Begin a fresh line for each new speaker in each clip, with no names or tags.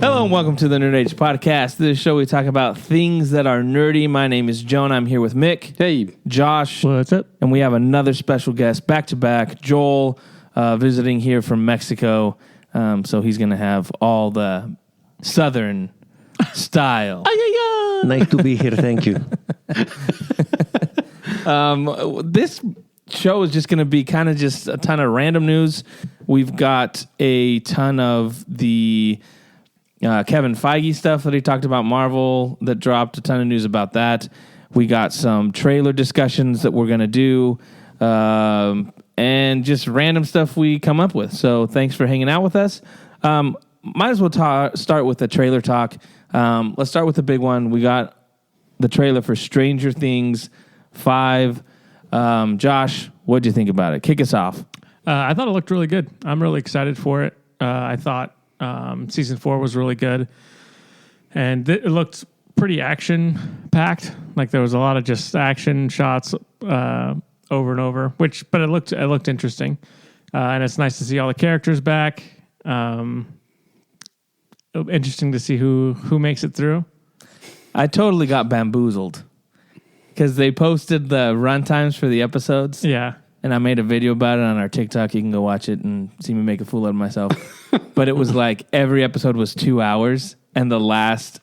Hello and welcome to the Nerd Age Podcast. This show we talk about things that are nerdy. My name is Joan. I'm here with Mick.
Hey.
Josh.
What's up?
And we have another special guest back to back, Joel, visiting here from Mexico. So he's going to have all the Southern style.
Nice to be here. Thank you.
This show is just going to be kind of just a ton of random news. We've got a ton of the Kevin Feige stuff that he talked about, Marvel, that dropped, a ton of news about that. We got some trailer discussions that we're going to do, and just random stuff we come up with. So thanks for hanging out with us. Might as well start with the trailer talk. Let's start with the big one. We got the trailer for Stranger Things 5. Josh, what did you think about it? Kick us off.
I thought it looked really good. I'm really excited for it. I thought season 4 was really good, and it looked pretty action packed. Like there was a lot of just action shots over and over. But it looked interesting, and it's nice to see all the characters back. Interesting to see who makes it through.
I totally got bamboozled because they posted the run times for the episodes.
Yeah.
And I made a video about it on our TikTok. You can go watch it and see me make a fool out of myself. But it was like every episode was 2 hours, and the last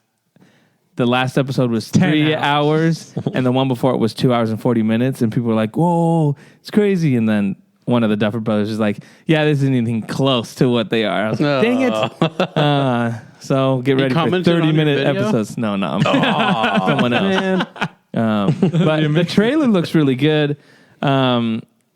episode was 3 hours, and the one before it was 2 hours and 40 minutes. And people were like, "Whoa, it's crazy!" And then one of the Duffer Brothers was like, "Yeah, this isn't anything close to what they are." I was like, "Dang it!" So get ready for 30-minute episodes. No, someone else. But the trailer looks really good.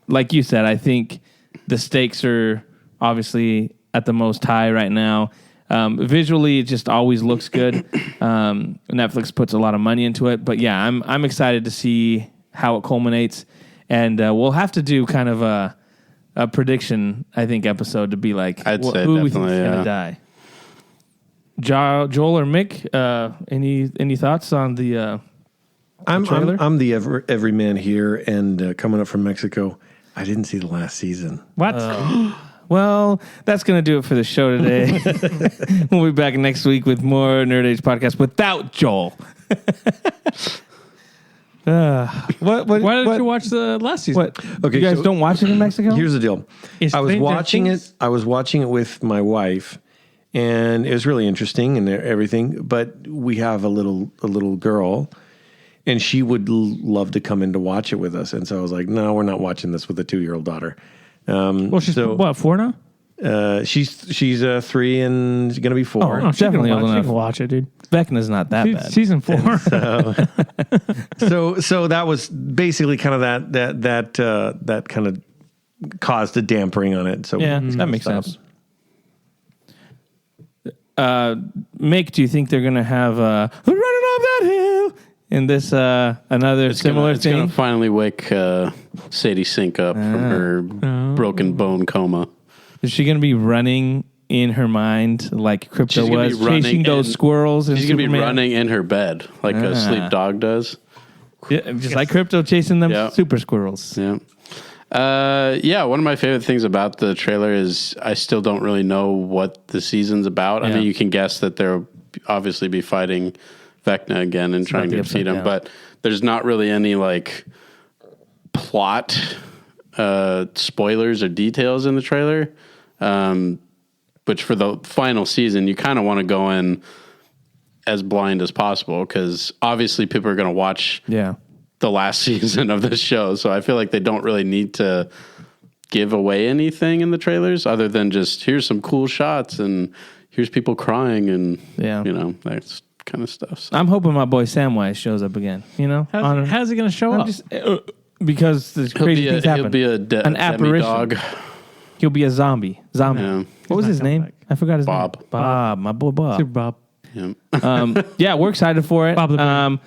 Like you said, I think the stakes are obviously at the most high right now. Visually, it just always looks good. Netflix puts a lot of money into it. But yeah, I'm excited to see how it culminates. And we'll have to do kind of a prediction, I think, episode to be like, who we think is going to die. Joel or Mick, any thoughts on the trailer?
I'm the everyman here, and coming up from Mexico, I didn't see the last season.
What?
Well, that's going to do it for the show today. We'll be back next week with more Nerd Age Podcast without Joel.
Why didn't you watch the last season?
Okay, you guys don't watch it in Mexico?
Here's the deal. I was watching it with my wife, and it was really interesting and everything. But we have a little girl, and she would love to come in to watch it with us. And so I was like, no, we're not watching this with a 2-year-old daughter.
Well, she's 4 now?
She's 3 and going to be 4.
Oh, definitely old enough. She can watch it, dude.
Vecna's not that bad.
Season 4.
So that was basically kind of that kind of caused a dampering on it. So
yeah, that makes sense. Mick, do you think they're going to have running up that hill in this another similar thing?
It's going to finally wake Sadie Sink up from her broken bone coma.
Is she going to be running in her mind like Crypto was, chasing those squirrels?
She's going to be running in her bed like a sleep dog does.
Yeah, just like Crypto chasing them super squirrels.
Yeah. One of my favorite things about the trailer is I still don't really know what the season's about. I mean, you can guess that they'll obviously be fighting Vecna again and trying to defeat him, but there's not really any like plot spoilers or details in the trailer. Which for the final season, you kind of want to go in as blind as possible because obviously people are going to watch the last season of this show. So I feel like they don't really need to give away anything in the trailers other than just here's some cool shots and here's people crying and, that kind of stuff. So.
I'm hoping my boy Samwise shows up again,
How's he going to show up?
Because there's crazy things happen.
He'll be an apparition. Dog.
He'll be a zombie. Yeah. What was his name? I forgot his name. Bob. My boy Bob.
Super Bob.
Yeah. We're excited for it.
Bob the Brain.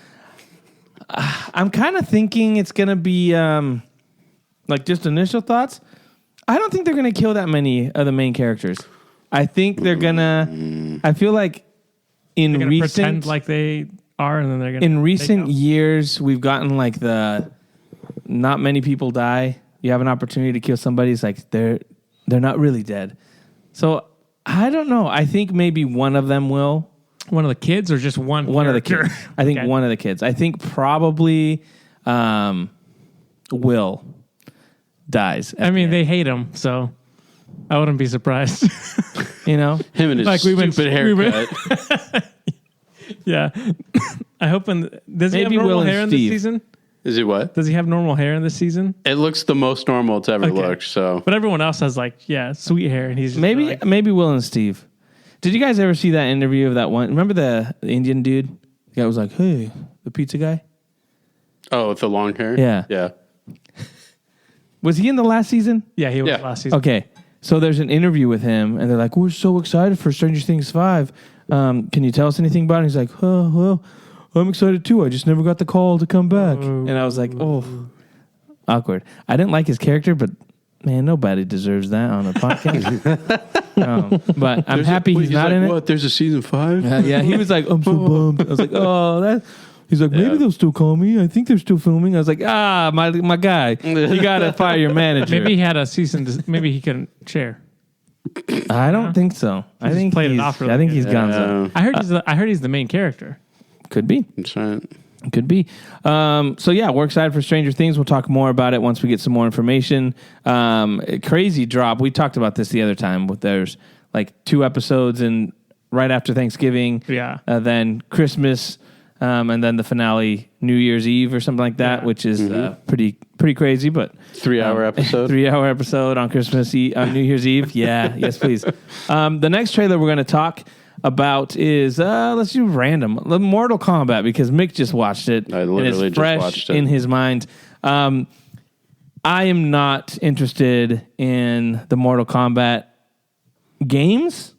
I'm kind of thinking it's going to be like just initial thoughts. I don't think they're going to kill that many of the main characters. I think they're going to... I feel like in recent...
pretend like they are and then they're going to...
In recent years, we've gotten like the... Not many people die. You have an opportunity to kill somebody. It's like they're not really dead. So I don't know. I think maybe one of them will.
One of the kids or just one?
One
character?
of the kids. I think one of the kids. I think probably Will dies.
I mean, they hate him, so I wouldn't be surprised.
You know,
him and his stupid haircut.
Yeah. I hope. Does he have
Maybe
normal
Will and
hair in this
Steve.
season?
Is he what?
Does he have normal hair in this season?
It looks the most normal it's ever looked. So,
But everyone else has sweet hair, and he's just
maybe Will and Steve. Did you guys ever see that interview of that one? Remember the Indian dude? The guy was like, "Hey, the pizza guy."
oh, with the long hair.
Yeah. Was he in the last season?
Yeah, he was
Yeah.
last season.
Okay, so there's an interview with him, and they're like, "We're so excited for Stranger Things 5. Can you tell us anything about it?" He's like, "Oh, well, I'm excited too. I just never got the call to come back." And I was like, "Oh, awkward." I didn't like his character, but man, nobody deserves that on a podcast. But I'm happy he's not in it.
What? There's a season 5?
Yeah, he was like, "I'm so bummed." I was like, "Oh, that." He's like, "Maybe they'll still call me. I think they're still filming." I was like, my guy, you gotta fire your manager."
Maybe he had a season. Maybe he couldn't share.
I don't think so. I think
played it
he's.
off really
I think
good.
he's Gonzo.
I heard he's the main character.
Could be.
That's right.
Could be. So yeah, we're excited for Stranger Things. We'll talk more about it once we get some more information. Crazy drop. We talked about this the other time. There's like 2 episodes and right after Thanksgiving.
Yeah.
Then Christmas, and then the finale New Year's Eve or something like that, which is pretty crazy. But
3-hour episode.
3-hour episode on Christmas Eve, on New Year's Eve. Yeah. Yes, please. The next trailer we're going to talk about is let's do random Mortal Kombat because Mick just watched it.
I literally
and it's
just
fresh
watched it.
in his mind. I am not interested in the Mortal Kombat games,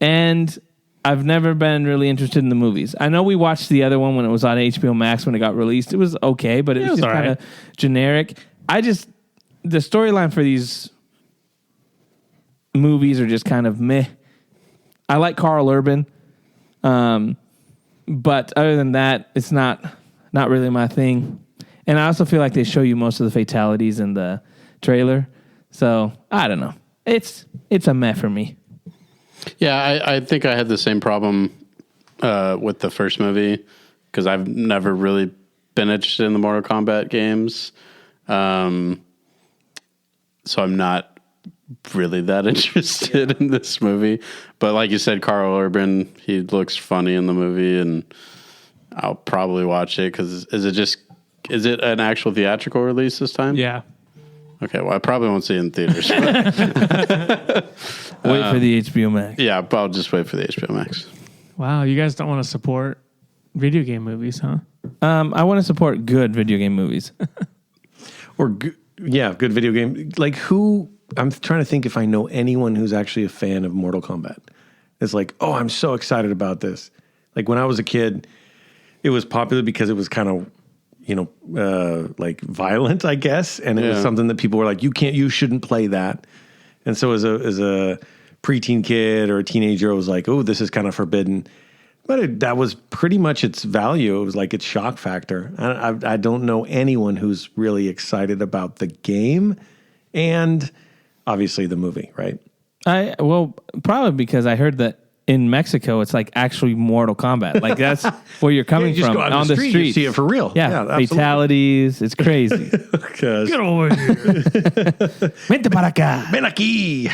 and I've never been really interested in the movies. I know we watched the other one when it was on HBO Max when it got released. It was okay, but it was just kind of generic. The storyline for these movies are just kind of meh. I like Carl Urban, but other than that, it's not really my thing. And I also feel like they show you most of the fatalities in the trailer, so I don't know. It's a meh for me.
Yeah, I think I had the same problem with the first movie because I've never really been interested in the Mortal Kombat games. So I'm not really that interested in this movie. But like you said, Carl Urban, he looks funny in the movie, and I'll probably watch it because is it an actual theatrical release this time?
Yeah.
Okay, well, I probably won't see it in theaters.
Wait for the HBO Max.
Yeah, but I'll just wait for the HBO Max.
Wow, you guys don't want to support video game movies, huh?
I want to support good video game movies.
Or good video game. Like who? I'm trying to think if I know anyone who's actually a fan of Mortal Kombat. It's like, oh, I'm so excited about this. Like when I was a kid, it was popular because it was kind of, like violent, I guess, and it was something that people were like, you shouldn't play that. And so as a preteen kid or a teenager, I was like, oh, this is kind of forbidden. But that was pretty much its value. It was like its shock factor. I don't know anyone who's really excited about the game and obviously the movie, right?
Probably because I heard that in Mexico it's like actually Mortal Kombat. Like that's where you're coming
you just
from
go
on the street.
You see it for real.
Yeah, fatalities. It's crazy.
Get
over here.
Vente para acá.
Ven aquí.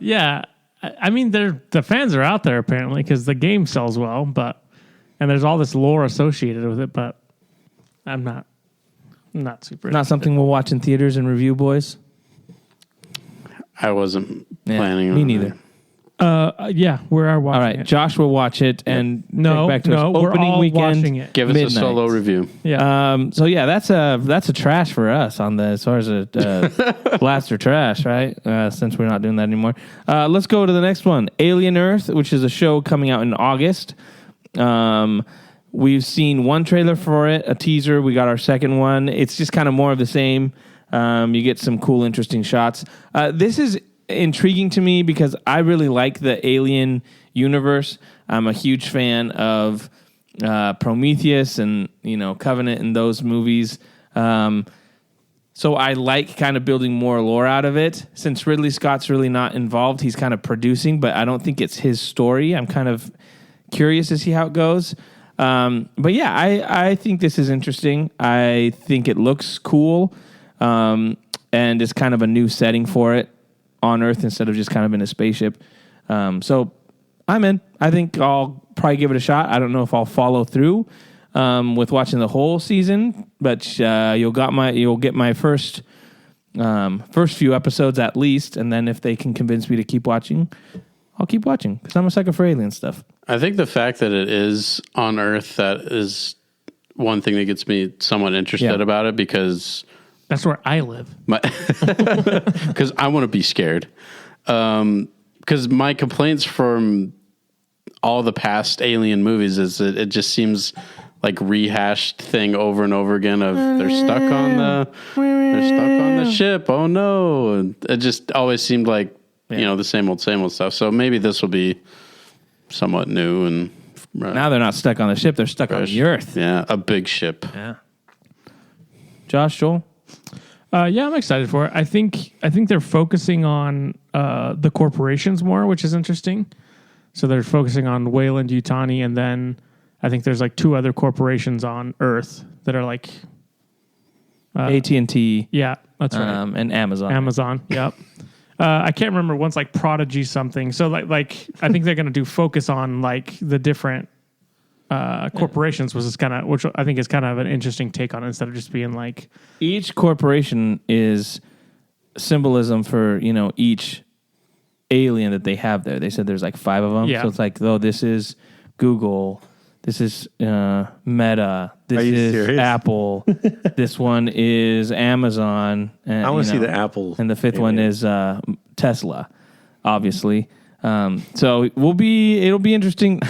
Yeah. I mean, the fans are out there apparently because the game sells well, and there's all this lore associated with it, but I'm not super.
Not something we'll watch in theaters and review, boys.
I wasn't planning on
me
it.
neither.
Yeah, we are watching
All right,
it.
Josh will watch it and
No,
check back to
no,
us.
we're
Opening
all
weekend.
watching it.
Give us
midnight.
a solo review.
Yeah.
So yeah, that's a trash for us on the as far as a blaster trash, right? Since we're not doing that anymore. Let's go to the next one, Alien Earth, which is a show coming out in August. We've seen one trailer for it, a teaser. We got our second one. It's just kind of more of the same. You get some cool, interesting shots. This is intriguing to me because I really like the Alien universe. I'm a huge fan of Prometheus and Covenant and those movies. So I like kind of building more lore out of it. Since Ridley Scott's really not involved, he's kind of producing, but I don't think it's his story. I'm kind of curious to see how it goes. But yeah, I think this is interesting. I think it looks cool. And it's kind of a new setting for it on Earth instead of just kind of in a spaceship. So I'm in. I think I'll probably give it a shot. I don't know if I'll follow through with watching the whole season, but you'll get my first few episodes at least, and then if they can convince me to keep watching, I'll keep watching because I'm a sucker for alien stuff.
I think the fact that it is on Earth, that is one thing that gets me somewhat interested about it, because
that's where I live.
Because I want to be scared. Because my complaints from all the past alien movies is that it just seems like rehashed thing over and over again of they're stuck on the ship. Oh no. And it just always seemed like, the same old stuff. So maybe this will be somewhat new. And
now they're not stuck on the ship. They're stuck on the Earth.
Yeah. A big ship.
Yeah. Josh, Joel?
Yeah, I'm excited for it. I think they're focusing on the corporations more, which is interesting. So they're focusing on Weyland-Yutani, and then I think there's like 2 other corporations on Earth that are like
AT&T.
Yeah, that's right.
And Amazon.
Amazon. Yep. I can't remember. One's like Prodigy something. So like I think they're going to do focus on like the different corporations, which I think is kind of an interesting take on it, instead of just being like
each corporation is symbolism for each alien that they have there. They said there's like 5 of them.
Yeah.
So it's like, this is Google, this is Meta, this is
serious?
Apple, this one is Amazon. And,
I want to see the Apple.
And the 5th one is Tesla, obviously. So it'll be interesting.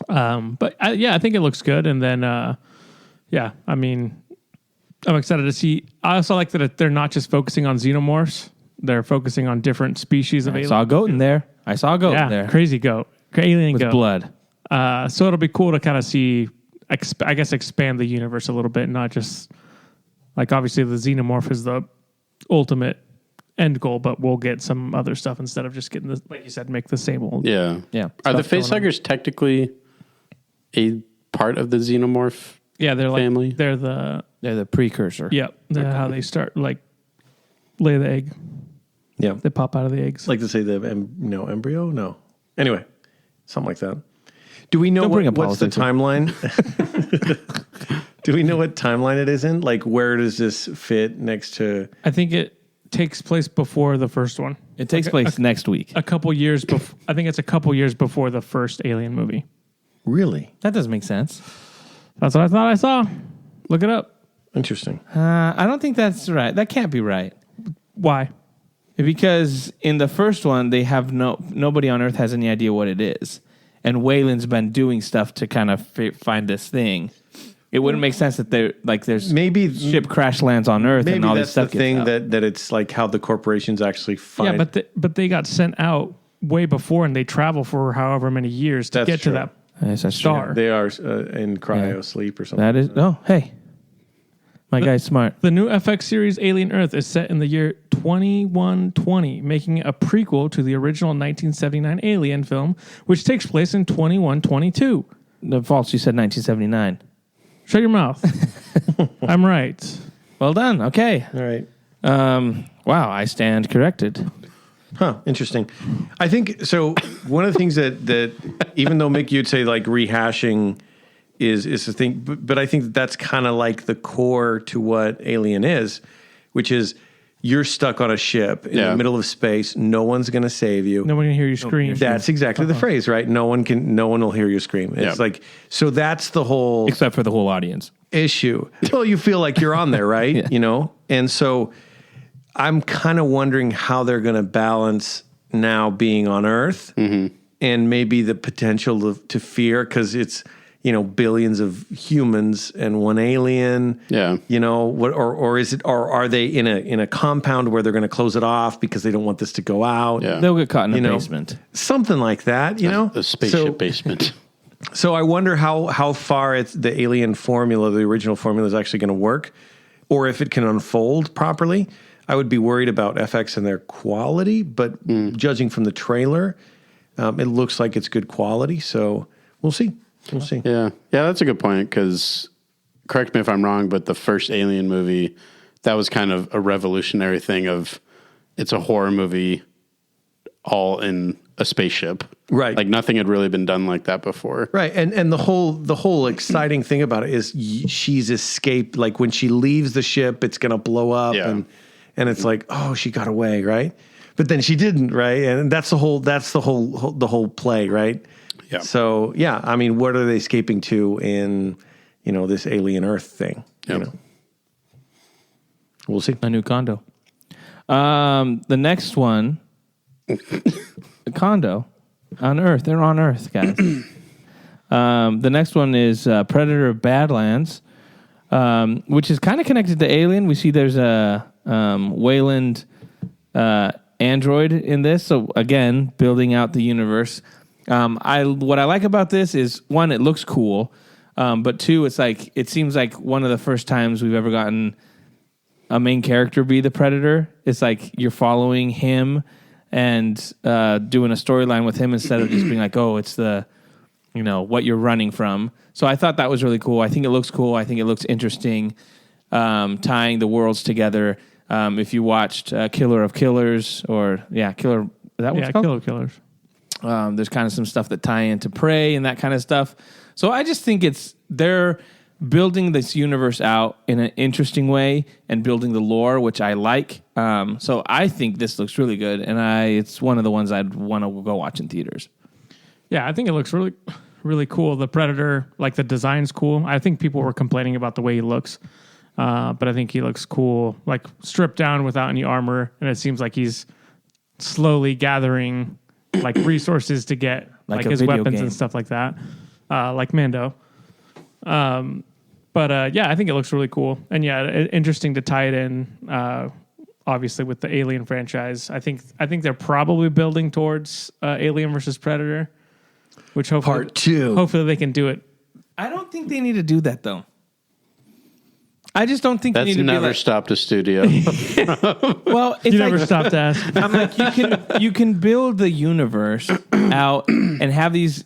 But I think it looks good. And then, I mean, I'm excited to see. I also like that they're not just focusing on xenomorphs. They're focusing on different species of aliens.
I saw a goat in there. Yeah,
crazy goat. Alien
with
goat.
blood.
So it'll be cool to kind of see, expand the universe a little bit, not just, like, obviously the xenomorph is the ultimate end goal, but we'll get some other stuff instead of just getting, like you said, make the same old.
Yeah.
Are the facehuggers technically a part of the xenomorph
they're
family?
Like, they're the
precursor.
Yep. How they start, like, lay the egg.
Yeah.
They pop out of the eggs.
Like to say the embryo? No. Anyway, something like that. Do we know what's the timeline? Do we know what timeline it is in? Like, where does this fit next to?
I think it takes place before the first one.
It takes place next week.
A couple years before. I think it's a couple years before the first Alien movie.
Really?
That doesn't make sense.
That's what I thought I saw. Look it up.
Interesting.
I don't think that's right. That can't be right.
Why?
Because in the first one, they have nobody on Earth has any idea what it is. And Weyland's been doing stuff to kind of find this thing. It wouldn't make sense that there's
maybe
ship crash lands on Earth and all this stuff.
Maybe that's the thing that it's like how the corporations actually find.
Yeah, but they got sent out way before, and they travel for however many years to get to that star.
They are in cryo sleep or something.
That is. Oh, hey, my guy's smart.
The new FX series Alien Earth is set in the year 2120, making it a prequel to the original 1979 Alien film, which takes place in 2122.
The false. You said 1979.
Shut your mouth. I'm right.
Well done. Okay.
All right.
Wow, I stand corrected.
Huh, interesting. I think so. One of the things that even though Mick, you'd say like rehashing is the thing, but I think that's kind of like the core to what Alien is, which is you're stuck on a ship in the middle of space. No one's going to save you.
No one can hear you scream.
That's exactly the phrase, right? No one will hear you scream. It's like, so that's the whole,
except for the whole audience
issue. Well, you feel like you're on there, right?
Yeah.
You know? And so I'm kind of wondering how they're going to balance now being on Earth and maybe the potential to fear, because it's, billions of humans and one alien.
Yeah.
Or is it, or are they in a compound where they're going to close it off because they don't want this to go out?
Yeah.
They'll get caught in a basement.
Something like that,
A spaceship basement.
So I wonder how far the alien formula, the original formula, is actually going to work, or if it can unfold properly. I would be worried about FX and their quality, but judging from the trailer, it looks like it's good quality. So we'll see. We'll see.
Yeah, that's a good point. Because correct me if I'm wrong, but the first Alien movie, that was kind of a revolutionary thing. Of it's a horror movie, all in a spaceship.
Right.
Like nothing had really been done like that before.
Right. And the whole exciting thing about it is she's escaped. Like when she leaves the ship, it's going to blow up and it's like, oh, she got away. Right. But then she didn't. Right. And that's the whole play. Right.
Yeah.
So, yeah, I mean, what are they escaping to in, this alien Earth thing?
Yep.
We'll see.
A new condo. The next one, a condo on Earth. They're on Earth, guys. The next one is Predator Badlands, which is kind of connected to Alien. We see there's a Wayland android in this. So again, building out the universe. What I like about this is, one, it looks cool, but two, it seems like one of the first times we've ever gotten a main character be the Predator. It's like you're following him and doing a storyline with him instead of just being like, oh, it's the, what you're running from. So I thought that was really cool. I think it looks cool. I think it looks interesting, tying the worlds together. If you watched Killer of Killers Killer, is that what it's called?
Killer of Killers.
There's kind of some stuff that tie into Prey and that kind of stuff. So I just think they're building this universe out in an interesting way and building the lore, which I like. So I think this looks really good, and it's one of the ones I'd want to go watch in theaters.
Yeah, I think it looks really, really cool. The Predator, like the design's cool. I think people were complaining about the way he looks, but I think he looks cool, like stripped down without any armor, and it seems like he's slowly gathering like resources to get like his weapons and stuff like that, like Mando. But I think it looks really cool, and interesting to tie it in. Obviously, with the Alien franchise, I think they're probably building towards Alien versus Predator, which hopefully
Part 2.
Hopefully, they can do it.
I don't think they need to do that though. I just don't think
That's
they need to
never
be
stopped a studio.
Well, it's
You never stopped to ask.
I'm like, you can build the universe out and have these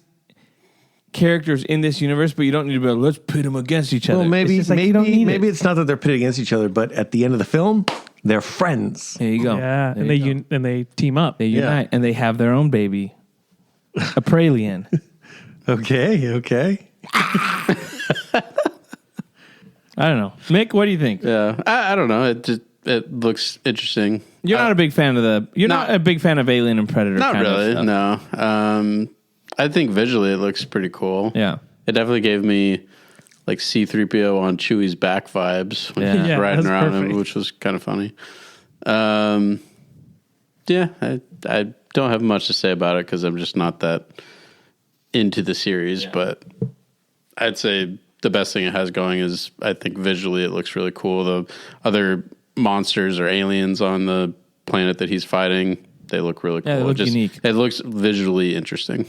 characters in this universe, but you don't need to be let's pit them against each other.
Well, maybe
you don't need
maybe
it.
it's not that they're pitted against each other, but at the end of the film, they're friends.
There you go.
Yeah,
There
and
you go.
they team up.
They unite and they have their own baby, a Pralien.
Okay.
I don't know, Mick. What do you think?
Yeah, I don't know. It looks interesting.
You're not a big fan of not a big fan of Alien and Predator.
Not
kind
really.
Of stuff.
No. I think visually it looks pretty cool.
Yeah.
It definitely gave me like C-3PO on Chewie's back vibes when he was
Yeah,
riding
that's
around him,
perfect.
which was kind of funny. I don't have much to say about it because I'm just not that into the series, but I'd say the best thing it has going is I think visually it looks really cool. The other monsters or aliens on the planet that he's fighting, they look really cool.
Yeah, they look unique.
It looks visually interesting.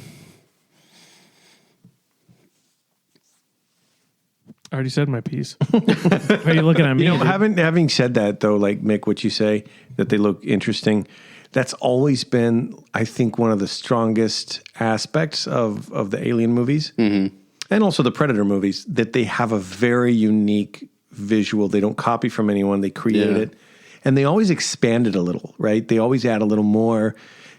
I already said my piece. Why are you looking at me?
Having said that though, like Mick, what you say that they look interesting, that's always been, I think, one of the strongest aspects of the Alien movies, and also the Predator movies, that they have a very unique visual. They don't copy from anyone; they created it, and they always expand it a little. Right? They always add a little more.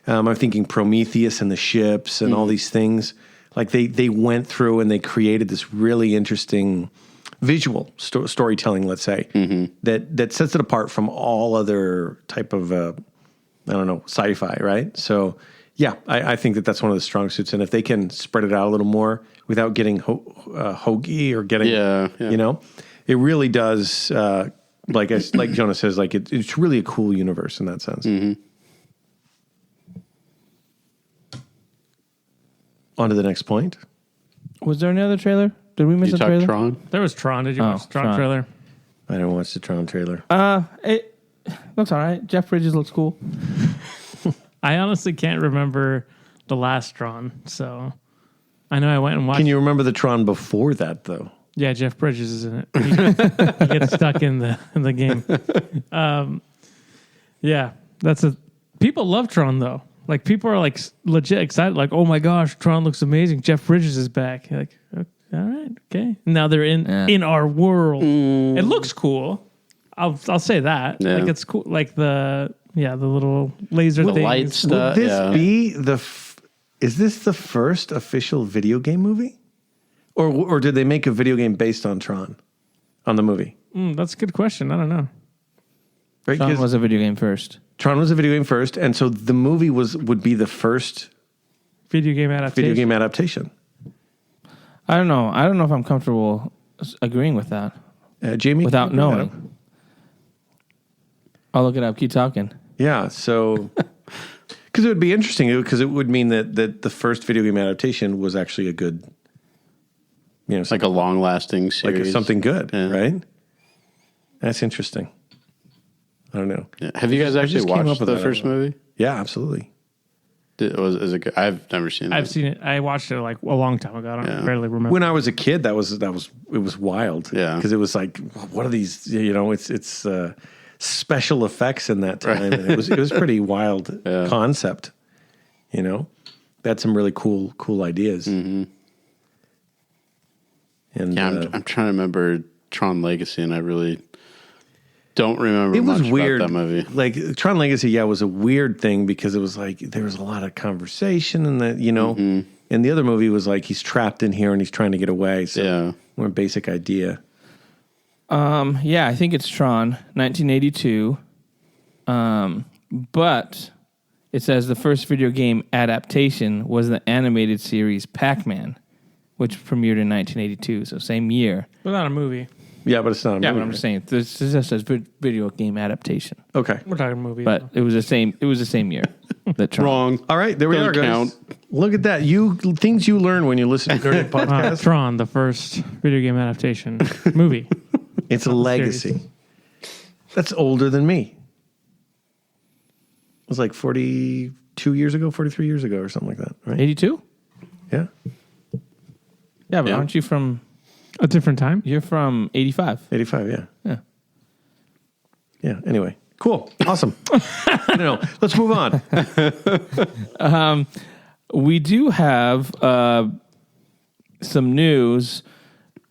I'm thinking Prometheus and the ships and all these things. Like they went through and they created this really interesting visual storytelling, let's say, that sets it apart from all other type of, sci-fi, right? So, yeah, I think that that's one of the strong suits. And if they can spread it out a little more without getting hokey or getting, it really does, like Jonah says, like it's really a cool universe in that sense. On to the next point.
Was there another trailer? Did we miss
You
a
talk
trailer?
Tron?
There was Tron. Did you watch the Tron
Tron.
trailer?
I didn't watch the Tron trailer.
It looks all right. Jeff Bridges looks cool.
I honestly can't remember the last Tron, so I know I went and watched.
Can you remember the Tron before that, though?
Yeah, Jeff Bridges is in it. He gets stuck in the game. Yeah, people love Tron though. Like people are like legit excited. Like, oh my gosh, Tron looks amazing. Jeff Bridges is back. You're like, all right, okay. Now they're in our world. It looks cool. I'll say that.
Yeah.
Like it's cool. Like the little laser things.
Light stuff.
Would this be is this the first official video game movie? Or did they make a video game based on Tron, on the movie?
That's a good question. I don't know.
Right?
Tron was a video game first.
Tron was a video game first, and so the movie would be the first
Video game adaptation.
video game adaptation.
I don't know. I don't know if I'm comfortable agreeing with that
Jamie,
without
can you bring that
knowing. I'll look it up. Keep talking.
up? Yeah, so because it would be interesting because it would mean that the first video game adaptation was actually a good,
Like a long-lasting series.
like something good,
Yeah.
right? That's interesting. I don't know.
Yeah. Have you guys actually
just came up
watched
with
the
that,
first movie?
Yeah, absolutely.
Is it good? I've never seen it.
I've seen it. I watched it like a long time ago. I don't barely remember.
When I was a kid, it was wild.
Yeah.
Because it was like, what are these? It's special effects in that time. And it was pretty wild concept. They had some really cool ideas.
Mm-hmm.
And
Yeah, I'm trying to remember Tron Legacy, and I really don't remember.
it was
much
weird.
about that movie.
Like Tron Legacy, was a weird thing because it was like there was a lot of conversation, and that and the other movie was like he's trapped in here and he's trying to get away. So more basic idea.
Yeah, I think it's Tron, 1982. But it says the first video game adaptation was the animated series Pac-Man, which premiered in 1982, so same year.
But not a movie.
Yeah, but it's not.
Yeah, but I'm just saying this just says video game adaptation.
Okay.
We're talking movie.
But it was the same. It was the same year. That Tron.
Wrong.
All right, there we
Doesn't
are, guys.
count.
Look at that. Things you learn when you listen to Nerded Podcast.
Tron, the first video game adaptation movie.
It's a legacy. That's older than me. It was like 42 years ago, 43 years ago, or something like that, right?
82?
Yeah.
Yeah, but
Yeah.
aren't you from?
A different time.
You're from 85.
85, yeah.
Yeah.
Yeah, anyway. Cool. Awesome. No, let's move on.
We do have some news.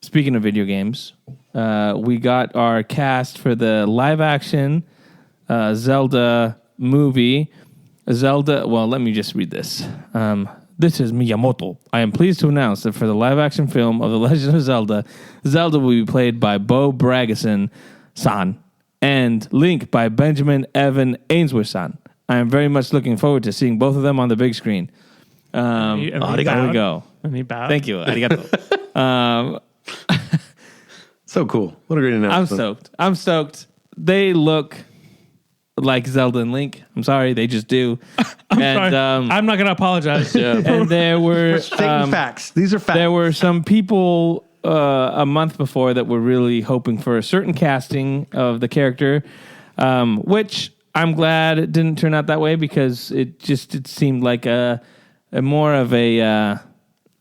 Speaking of video games, we got our cast for the live action Zelda movie. Well, let me just read this. This is Miyamoto. I am pleased to announce that for the live action film of The Legend of Zelda, Zelda will be played by Bo Bragason-san and Link by Benjamin Evan Ainsworth-san. I am very much looking forward to seeing both of them on the big screen. There we go.
And he bowed.
Thank you. Arigato.
So cool. What a great announcement.
I'm stoked. They look like Zelda and Link. I'm sorry, they just do.
Sorry. I'm not going to apologize.
And there were
Stating facts. These are facts.
there were some people a month before that were really hoping for a certain casting of the character, which I'm glad it didn't turn out that way because it seemed like a more of a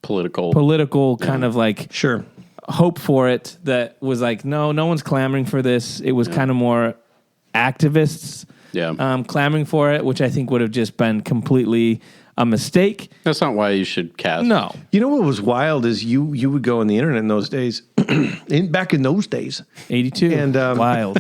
political kind of like
Sure.
hope for it that was like no one's clamoring for this. It was kind of more activists clamoring for it, which I think would have just been completely a mistake.
That's not why you should cast.
No.
You know what was wild is you would go on the internet in those days, back in those days,
82.
And,
wild.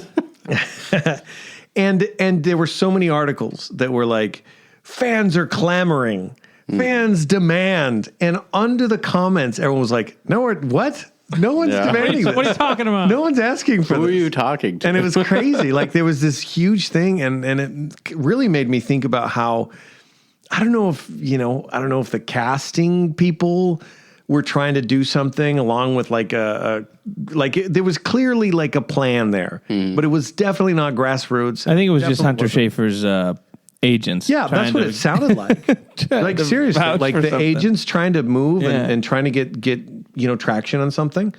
and there were so many articles that were like, fans are clamoring, fans demand, and under the comments, everyone was like, no, what? No one's demanding this.
What are you talking about?
No one's asking for
Who
this.
are you talking to?
And it was crazy. Like there was this huge thing, and it really made me think about how I don't know if the casting people were trying to do something along with like there was clearly like a plan there, but it was definitely not grassroots.
I think it was just Hunter Schafer's agents.
Yeah, that's what it sounded like. Like
to
seriously,
vouch
like
for
the
something.
agents trying to move
Yeah.
and trying to get traction on something.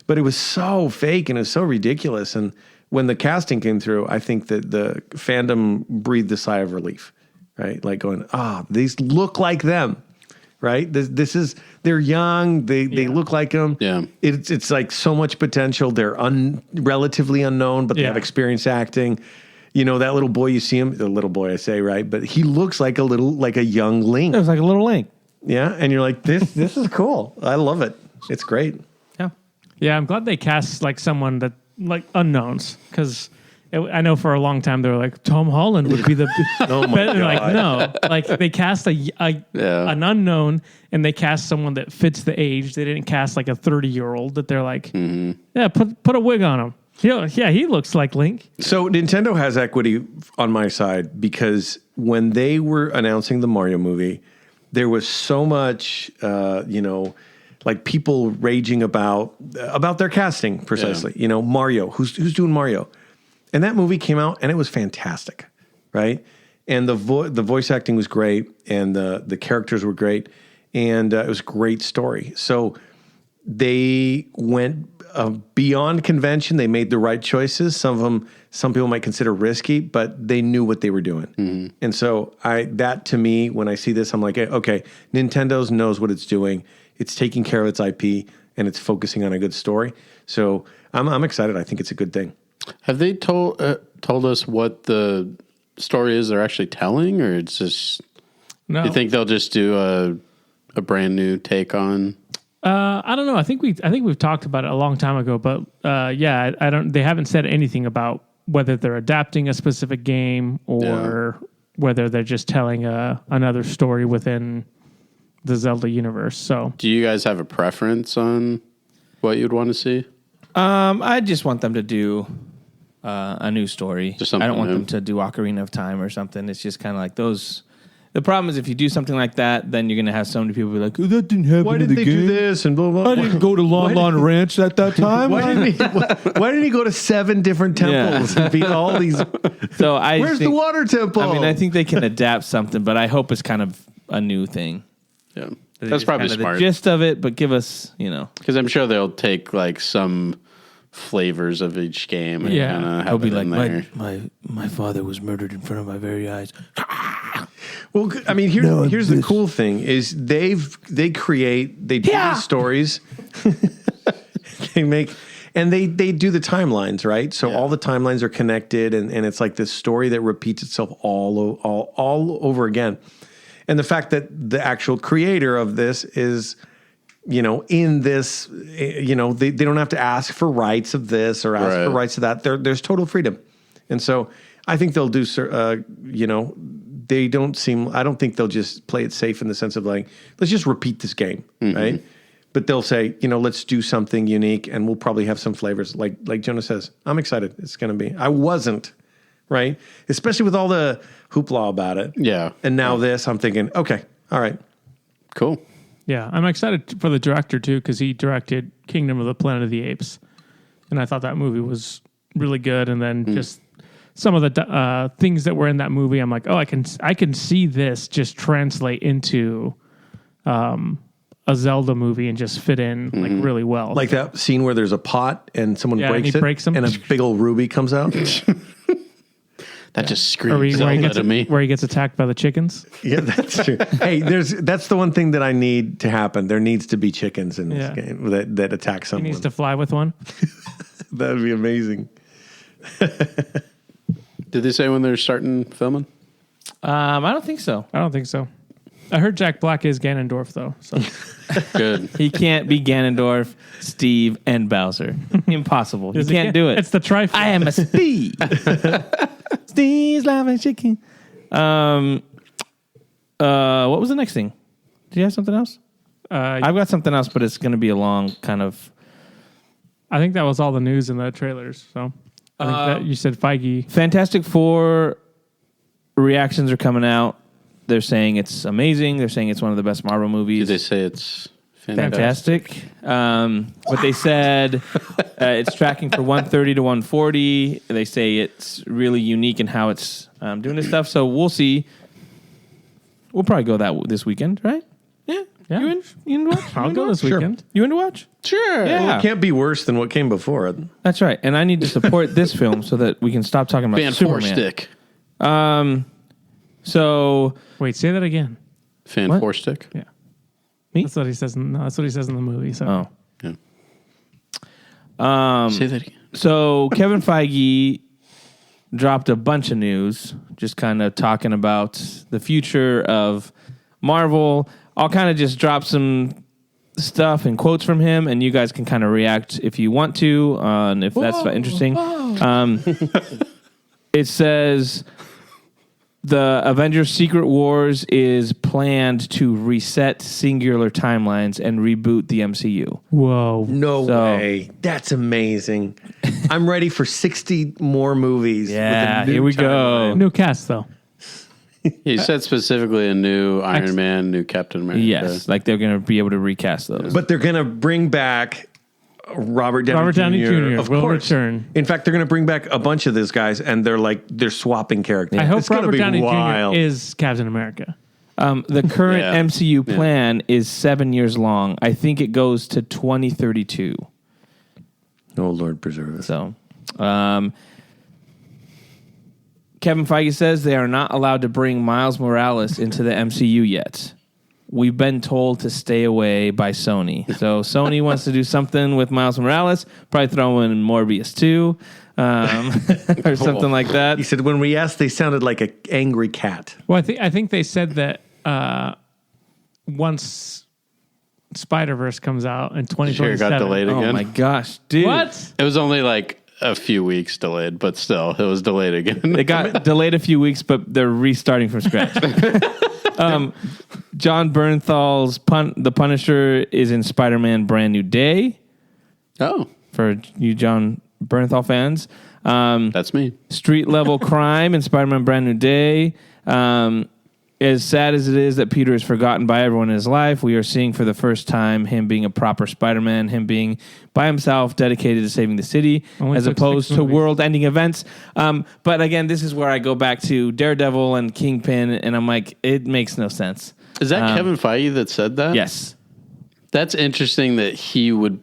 But it was so fake and it was so ridiculous. And when the casting came through, I think that the fandom breathed a sigh of relief, right? Like going, these look like them. right? This is they're young. They look like them.
Yeah.
It's like so much potential. They're relatively unknown, but they have experience acting. You know, that little boy, you see him, the little boy I say, right? But he looks like a young Link.
It was like a little Link.
Yeah, and you're like, this is cool. I love it. It's great.
Yeah.
Yeah, I'm glad they cast like someone that like unknowns, because I know for a long time they were like Tom Holland would be the
Oh my God.
like no, like they cast an unknown, and they cast someone that fits the age. They didn't cast like a 30-year-old that they're like, yeah, put a wig on him. Yeah, he looks like Link.
So Nintendo has equity on my side, because when they were announcing the Mario movie, there was so much, like people raging about their casting precisely.
Yeah.
You know, Mario, who's doing Mario, and that movie came out and it was fantastic, right? And the voice acting was great, and the characters were great, and it was a great story. So they went beyond convention. They made the right choices. Some people might consider risky, but they knew what they were doing. Mm-hmm. And so that to me, when I see this, I'm like, okay, Nintendo knows what it's doing. It's taking care of its IP, and it's focusing on a good story. So I'm excited. I think it's a good thing.
Have they told us what the story is they're actually telling, or it's just?
No.
Do you think they'll just do a brand new take on?
I don't know. I think we've talked about it a long time ago, but I don't. They haven't said anything about whether they're adapting a specific game or whether they're just telling another story within the Zelda universe. So,
do you guys have a preference on what you'd want to see?
I just want them to do a new story. I don't want them to do Ocarina of Time or something. It's just kind of like those. The problem is if you do something like that, then you're going to have so many people be like, oh, that didn't happen.
Why
in
did
the
they
game.
do this and blah, blah, blah?
I didn't go to Lon Lon Ranch at that time.
Why didn't he go to 7 different temples and beat all these?
So
Where's the water temple?
I mean, I think they can adapt something, but I hope it's kind of a new thing.
Yeah, that's probably smart.
The gist of it, but give us,
because I'm sure they'll take like some flavors of each game. And have
I'll be
it
like,
in
my father was murdered in front of my very eyes.
Well, I mean, here's the cool thing is they do these stories. They do the timelines, right? So all the timelines are connected, and it's like this story that repeats itself all over again. And the fact that the actual creator of this is, in this, they don't have to ask for rights of this or ask for rights of that. There's total freedom. And so I think they'll do, I don't think they'll just play it safe in the sense of like, let's just repeat this game, right? But they'll say, let's do something unique, and we'll probably have some flavors. Like Jonah says, I'm excited. It's going to be. I wasn't, right? Especially with all the hoopla about it.
Yeah.
And now this, I'm thinking, okay, all right.
Cool.
Yeah, I'm excited for the director too, because he directed Kingdom of the Planet of the Apes, and I thought that movie was really good. And then just some of the things that were in that movie, I'm like, oh, I can see this just translate into a Zelda movie and just fit in like really well.
Like that scene where there's a pot and someone breaks
them,
and a big old ruby comes out.
That just screams Zelda to me.
Where he gets attacked by the chickens.
Yeah, that's true. Hey, that's the one thing that I need to happen. There needs to be chickens in this game that attack someone.
He needs to fly with one.
That would be amazing.
Did they say when they're starting filming?
I don't think so.
I don't think so. I heard Jack Black is Ganondorf though. So
good.
He can't be Ganondorf, Steve, and Bowser. Impossible. He can't do it.
It's the trifecta.
I am a Steve. Steve's laughing chicken. What was the next thing? Do you have something else? I've got something else, but it's going to be a long kind of.
I think that was all the news in the trailers. So I think that you said Feige.
Fantastic Four reactions are coming out. They're saying it's amazing. They're saying it's one of the best Marvel movies.
Did they say it's
fantastic? But they said it's tracking for 130 to 140. They say it's really unique in how it's doing this stuff. So we'll see. We'll probably go this weekend, right? Yeah. You in to watch?
I'll go this weekend.
You in to watch?
Sure.
Yeah.
Well, it can't be worse than what came before it.
That's right. And I need to support this film so that we can stop talking about Superman.
Stick.
So
wait, say that again.
Fan
What?
Four Stick.
Yeah.
Me?
That's what he says. No, that's what he says in the movie. So.
Oh.
Yeah. Say that again.
So Kevin Feige dropped a bunch of news, just kind of talking about the future of Marvel. I'll kind of just drop some stuff and quotes from him, and you guys can kind of react if you want to, and if that's interesting. It says the Avengers Secret Wars is planned to reset singular timelines and reboot the MCU.
Whoa.
No way. That's amazing. I'm ready for 60 more movies.
Yeah,
with a new
here we go.
timeline.
New cast, though.
He said specifically a new Iron Man, new Captain America.
Yes, like they're going to be able to recast those.
But they're going to bring back Robert Downey Jr. Of
will
course.
return.
In fact, they're going to bring back a bunch of these guys, and they're swapping characters.
I hope
It's gonna
Robert
be
Downey
wild.
Jr. is Captain America.
The current
Yeah.
MCU plan is 7 years long. I think it goes to 2032.
Oh, Lord preserve us.
So, Kevin Feige says they are not allowed to bring Miles Morales into the MCU yet. We've been told to stay away by Sony. So Sony wants to do something with Miles Morales, probably throw in Morbius too, or something like that.
He said when we asked, they sounded like an angry cat.
Well, I think they said that once Spider-Verse comes out in
Sure,
2027.
got delayed
Oh
again.
my gosh, dude.
What?
It was only like a few weeks delayed, but still, it was delayed again.
It got delayed a few weeks, but they're restarting from scratch. John Bernthal's The Punisher is in Spider-Man Brand New Day
Oh,
for you John Bernthal fans.
that's me.
Street level crime in Spider-Man Brand New Day. As sad as it is that Peter is forgotten by everyone in his life, we are seeing for the first time him being a proper Spider-Man, him being by himself, dedicated to saving the city,
Only
as
took
opposed
6
to
movies.
world-ending events. But again, this is where I go back to Daredevil and Kingpin, and I'm like, it makes no sense.
Is that Kevin Feige that said that?
Yes.
That's interesting that he would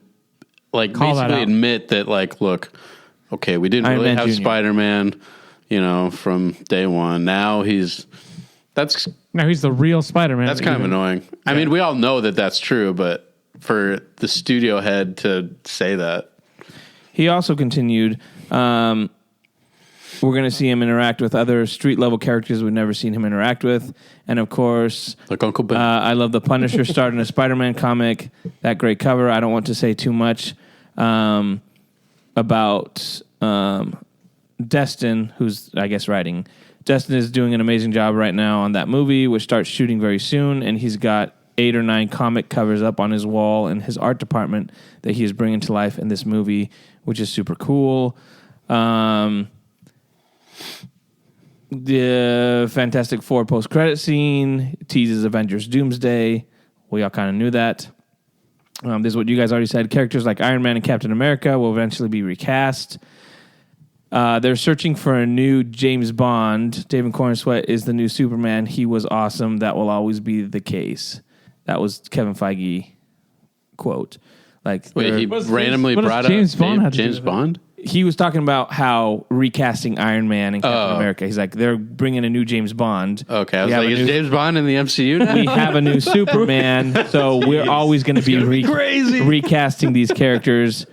like
Call that
basically
out.
admit that, like, look, okay, we didn't
Iron
really
Man
have
Jr.
Spider-Man, from day one. Now that's
Now he's the real Spider-Man.
kind of annoying. I mean, we all know that that's true, but for the studio head to say that.
He also continued, we're going to see him interact with other street-level characters we've never seen him interact with. And, of course,
Like Uncle Ben.
I love the Punisher starting a Spider-Man comic. That great cover. I don't want to say too much about Destin, who's, I guess, writing. Destin is doing an amazing job right now on that movie, which starts shooting very soon, and he's got 8 or 9 comic covers up on his wall in his art department that he is bringing to life in this movie, which is super cool. The Fantastic Four post-credit scene teases Avengers Doomsday. We all kind of knew that. This is what you guys already said. Characters like Iron Man and Captain America will eventually be recast. They're searching for a new James Bond. David Corenswet is the new Superman. He was awesome. That will always be the case. That was Kevin Feige quote. Like,
Wait, he
What's
randomly
what does
brought
James
up
Bond have to do
James
with it?
Bond?
he was talking about how recasting Iron Man and Captain
Oh.
America. He's like, they're bringing a new James Bond.
Okay, I was
We have
like,
a
is
new-
James Bond in the MCU now?
We have a new Superman, so we're always going to be
crazy.
recasting these characters.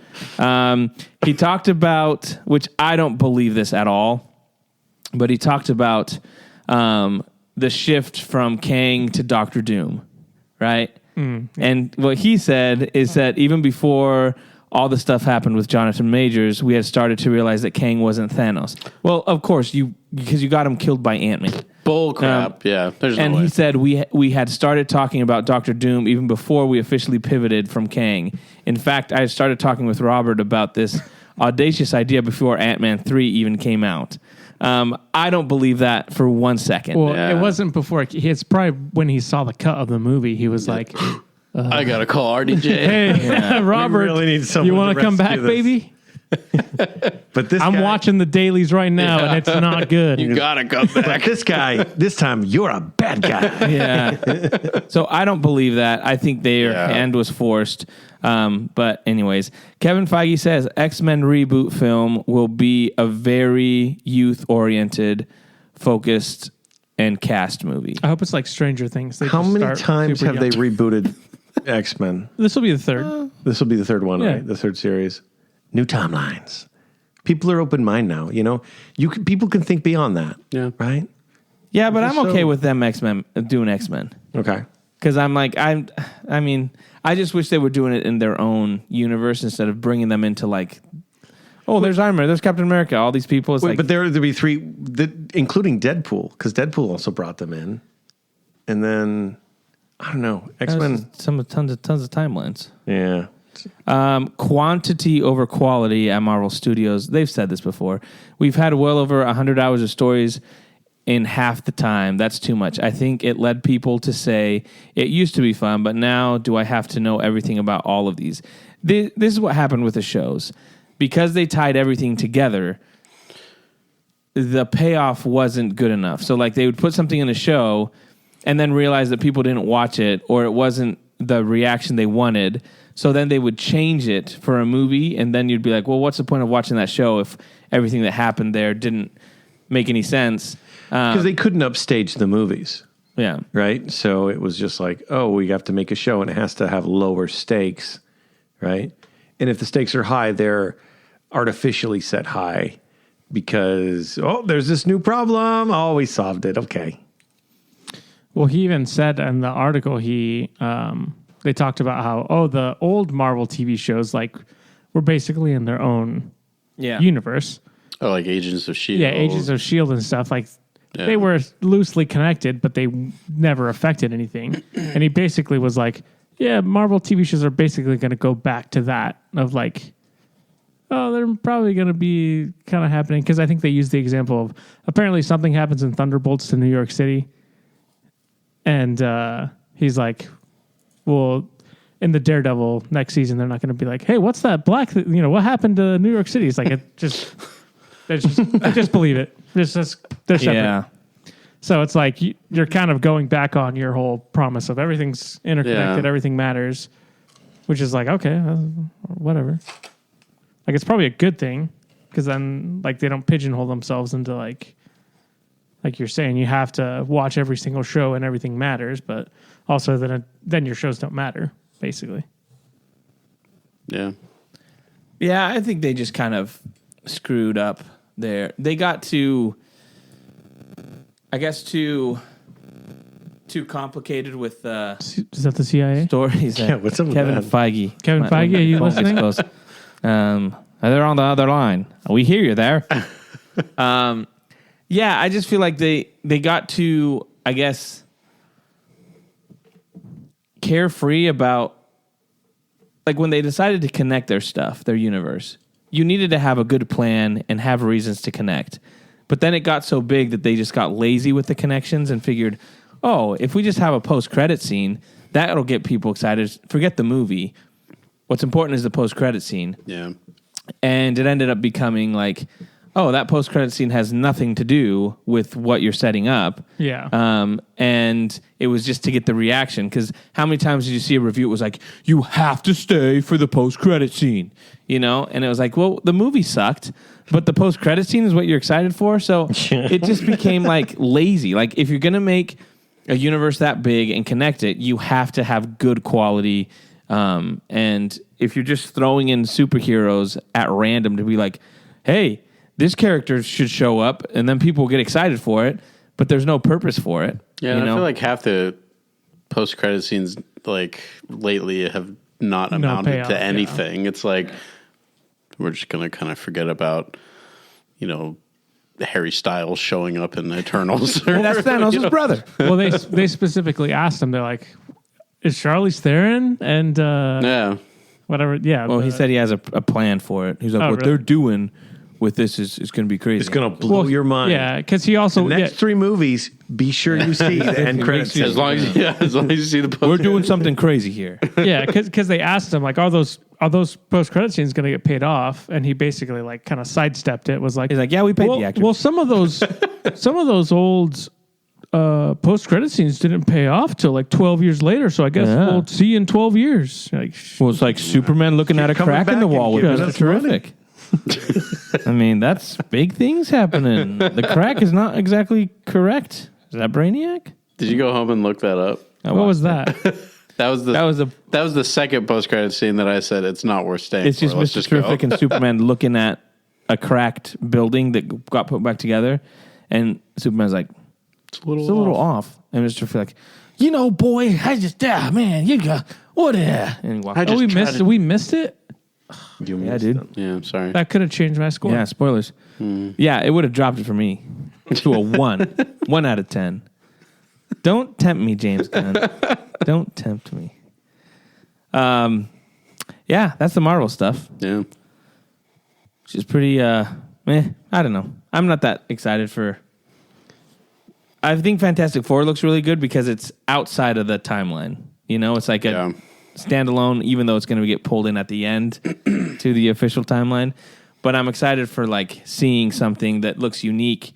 He talked about, which I don't believe this at all, but he talked about the shift from Kang to Doctor Doom, right? And what he said is that even before all the stuff happened with Jonathan Majors, we had started to realize that Kang wasn't Thanos. Well, of course, because you got him killed by Ant-Man.
Bull crap. Yeah, there's
And
no way.
he said we had started talking about Doctor Doom even before we officially pivoted from Kang. In fact, I had started talking with Robert about this audacious idea before Ant-Man 3 even came out. I don't believe that for 1 second.
Well,
Yeah.
it wasn't before. It's probably when he saw the cut of the movie. He was like,
I gotta call RDJ.
"Hey, Robert,
really need someone
you want
to
to come back,
rescue this."
baby?
But this
I'm
guy,
watching the dailies right now, and it's not good."
You gotta come
But
back.
this guy, this time you're a bad guy.
Yeah. So I don't believe that. I think their
Yeah.
hand was forced. But anyways, Kevin Feige says X-Men reboot film will be a very youth-oriented, focused, and cast movie.
I hope it's like Stranger Things. They
How
just
many
start
times
super
have they
young.
rebooted X-Men.
This will be the third.
This will be the third one,
Yeah.
right? The third series. New timelines. People are open minded now. You know, people can think beyond that.
Yeah.
Right.
Yeah, but I'm okay
So-
with them X-Men doing X-Men.
Okay.
Because I'm like, I mean, I just wish they were doing it in their own universe instead of bringing them into like, oh, there's Iron Man, there's Captain America, all these people. It's
Wait,
like,
but there'd be three, including Deadpool, because Deadpool also brought them in, and then I don't know, X-Men.
tons of timelines.
Yeah.
Quantity over quality at Marvel Studios. They've said this before. We've had well over 100 hours of stories in half the time. That's too much. I think it led people to say, it used to be fun, but now do I have to know everything about all of these? This is what happened with the shows. Because they tied everything together, the payoff wasn't good enough. So like they would put something in a show and then realize that people didn't watch it or it wasn't the reaction they wanted. So then they would change it for a movie, and then you'd be like, well, what's the point of watching that show if everything that happened there didn't make any sense?
Because they couldn't upstage the movies,
Yeah.
right? So it was just like, oh, we have to make a show, and it has to have lower stakes, right? And if the stakes are high, they're artificially set high because, oh, there's this new problem. Oh, we solved it. Okay.
Well, he even said in the article, they talked about how, the old Marvel TV shows like were basically in their own universe.
Oh, like Agents of S.H.I.E.L.D.
Yeah, Agents of S.H.I.E.L.D. and stuff. Like, they were loosely connected, but they never affected anything. And he basically was like, yeah, Marvel TV shows are basically going to go back to that of like, oh, they're probably going to be kind of happening. Because I think they used the example of apparently something happens in Thunderbolts to New York City. And he's like, well, in the Daredevil next season, they're not going to be like, hey, what's that black, what happened to New York City? It's like, they just believe it. They're separate.
Yeah.
So it's like you're kind of going back on your whole promise of everything's interconnected, everything matters, which is like, okay, whatever. Like, it's probably a good thing because then like they don't pigeonhole themselves into like you're saying you have to watch every single show and everything matters, but also then your shows don't matter, basically.
Yeah.
Yeah, I think they just kind of screwed up there. They got too complicated with
Is that the CIA?
stories.
Yeah, what's up with
Kevin
that?
Feige.
Kevin Feige, are you
phone's
listening?
close. They're on the other line. We hear you there. Yeah, I just feel like they got too, I guess, carefree about, like when they decided to connect their stuff, their universe, you needed to have a good plan and have reasons to connect. But then it got so big that they just got lazy with the connections and figured, oh, if we just have a post-credit scene, that'll get people excited. Forget the movie. What's important is the post-credit scene.
Yeah.
And it ended up becoming like, oh, that post-credit scene has nothing to do with what you're setting up.
Yeah.
And it was just to get the reaction. Because how many times did you see a review? It was like, you have to stay for the post-credit scene. And it was like, well, the movie sucked, but the post-credit scene is what you're excited for. So it just became like lazy. Like if you're going to make a universe that big and connect it, you have to have good quality. And if you're just throwing in superheroes at random to be like, hey, this character should show up, and then people get excited for it, but there's no purpose for it.
Yeah, I feel like half the post-credit scenes, like, lately have not amounted
payoff,
to anything. It's like, we're just going to kind of forget about, Harry Styles showing up in Eternals.
And that's Thanos' brother.
Well, they specifically asked him, they're like, is Charlize Theron and
Yeah.
whatever? Yeah.
Well, he said he has a plan for it. He's like, what
really?
they're doing with this is going to be crazy.
It's going to blow your mind.
Yeah, because he also...
The next three movies, be sure you see the end credits.
As long as you see the post.
We're doing something crazy here.
Yeah, because they asked him, like, are those post-credit scenes going to get paid off? And he basically, like, kind of sidestepped it, was like...
He's like, yeah, we paid the actor.
Well, some of those old post-credit scenes didn't pay off till, like, 12 years later, so I guess we'll see you in 12 years. Like,
well, it's like Superman looking at a
coming
crack in the
back
wall
and
with
giving
Mr.
us money.
Terrific. I mean, that's big things happening. The crack is not exactly correct. Is that Brainiac?
Did you go home and look that up?
what was that?
That was the second post-credit scene that I said it's not worth staying.
It's just Mr. Terrific and Superman looking at a cracked building that got put back together, and Superman's like, it's a little off. And Mr. Terrific like, boy, I just man, you got what? And he walked out.
We missed it.
Yeah, dude.
Yeah, I'm sorry.
That could have changed my score.
Yeah, spoilers. Yeah, it would have dropped it for me to a 1. 1 out of 10. Don't tempt me, James Gunn. Don't tempt me. Yeah, that's the Marvel stuff.
Yeah.
Which is pretty, I don't know. I'm not that excited for... I think Fantastic Four looks really good because it's outside of the timeline. It's like a standalone, even though it's going to get pulled in at the end to the official timeline. But I'm excited for seeing something that looks unique.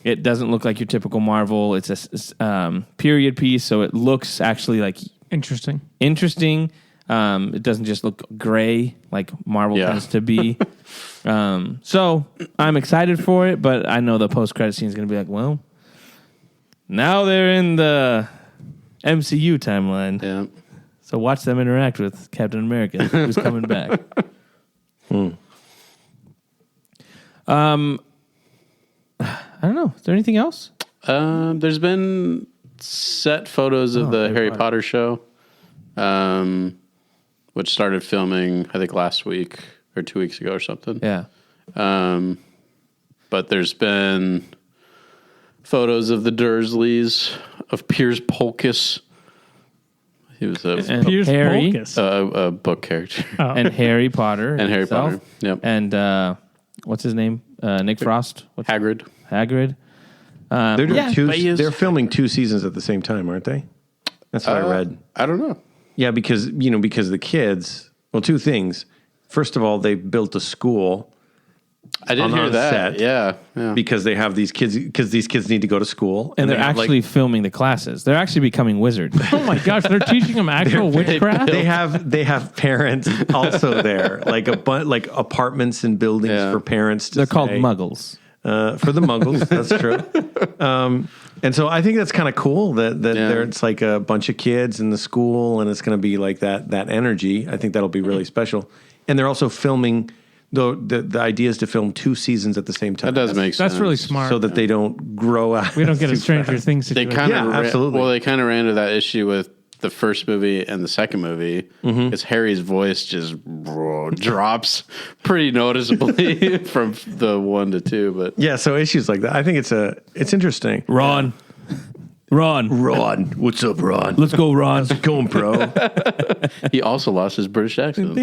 It doesn't look like your typical Marvel. It's a period piece, so it looks actually
interesting.
It doesn't just look gray like Marvel tends to be. So I'm excited for it, but I know the post-credit scene is going to be well, now they're in the MCU timeline.
Yeah.
So watch them interact with Captain America, who's coming back. I don't know. Is there anything else?
There's been set photos of the Harry Potter show, which started filming, I think, last week or 2 weeks ago or something.
Yeah.
But there's been photos of the Dursleys, of Piers Polkiss. He was
Piers
Harry,
Polkiss.
a book character.
Oh.
And Harry Potter.
And Harry
himself.
Potter. Yep.
And what's his name? Nick Frost.
Hagrid.
Hagrid.
They're doing
but
they're filming 2 seasons at the same time, aren't they? That's what I read.
I don't know.
Yeah, because the kids. Well, 2 things. First of all, they built a school.
I didn't hear that.
Set
Yeah.
because they have these kids. Because these kids need to go to school,
And they're
they have,
actually filming the classes. They're actually becoming wizards.
Oh my gosh, they're teaching them actual witchcraft.
They have parents also there, like apartments and buildings for parents.
They're called muggles.
For the muggles, that's true. And so I think that's kind of cool that it's like a bunch of kids in the school, and it's going to be like that energy. I think that'll be really special. And they're also filming. The idea is to film 2 seasons at the same time.
That does make sense.
That's really smart.
So that they don't grow out.
We don't get a Stranger Things
They
situation.
kind of
absolutely.
Well, they kind of ran into that issue with the first movie and the second movie because Harry's voice just drops pretty noticeably from the 1 to 2. But
Yeah, so issues like that. I think it's interesting.
Ron.
What's up, Ron?
Let's go, Ron.
How's it going, bro?
he also lost his British accent.